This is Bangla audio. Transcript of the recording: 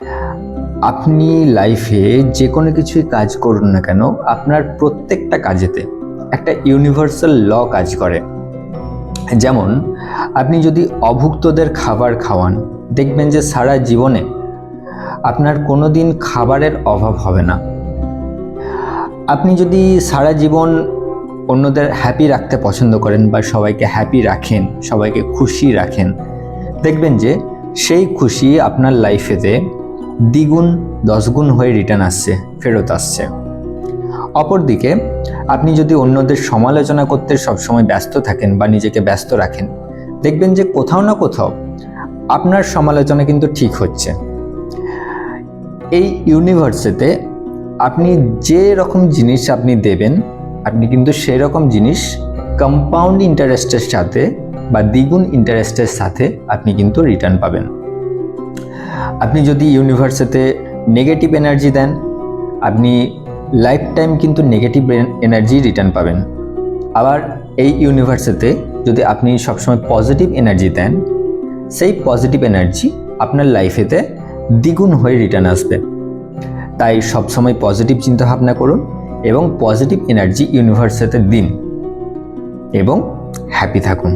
আপনি লাইফে যে কোনো কিছুই কাজ করুন না কেন, আপনার প্রত্যেকটা কাজেতে একটা ইউনিভার্সাল ল কাজ করে। যেমন আপনি যদি অভুক্তদের খাবার খাওয়ান, দেখবেন যে সারা জীবনে আপনার কোনো দিন খাবারের অভাব হবে না। আপনি যদি সারা জীবন অন্যদের হ্যাপি রাখতে পছন্দ করেন বা সবাইকে হ্যাপি রাখেন, সবাইকে খুশি রাখেন, দেখবেন যে সেই খুশি আপনার লাইফেতে দ্বিগুণ 10 গুণ হয়ে রিটার্ন আসছে, ফেরত আসছে। অপরদিকে আপনি যদি অন্যদের সমালোচনা করতে সবসময় ব্যস্ত থাকেন বা নিজেকে ব্যস্ত রাখেন, দেখবেন যে কোথাও না কোথাও আপনার সমালোচনা কিন্তু ঠিক হচ্ছে। এই ইউনিভার্সেতে আপনি যে রকম জিনিস আপনি দেবেন, আপনি কিন্তু সেই রকম জিনিস কম্পাউন্ড ইন্টারেস্টের সাথে বা দ্বিগুণ ইন্টারেস্টের সাথে আপনি কিন্তু রিটার্ন পাবেন। আপনি যদি ইউনিভার্সেতে নেগেটিভ এনার্জি দেন, আপনি লাইফ টাইম কিন্তু নেগেটিভ এনার্জি রিটার্ন পাবেন। আবার এই ইউনিভার্সেতে যদি আপনি সবসময় পজিটিভ এনার্জি দেন, সেই পজিটিভ এনার্জি আপনার লাইফেতে দ্বিগুণ হয়ে রিটার্ন আসবে। তাই সবসময় পজিটিভ চিন্তাভাবনা করুন এবং পজিটিভ এনার্জি ইউনিভার্সেতে দিন এবং হ্যাপি থাকুন।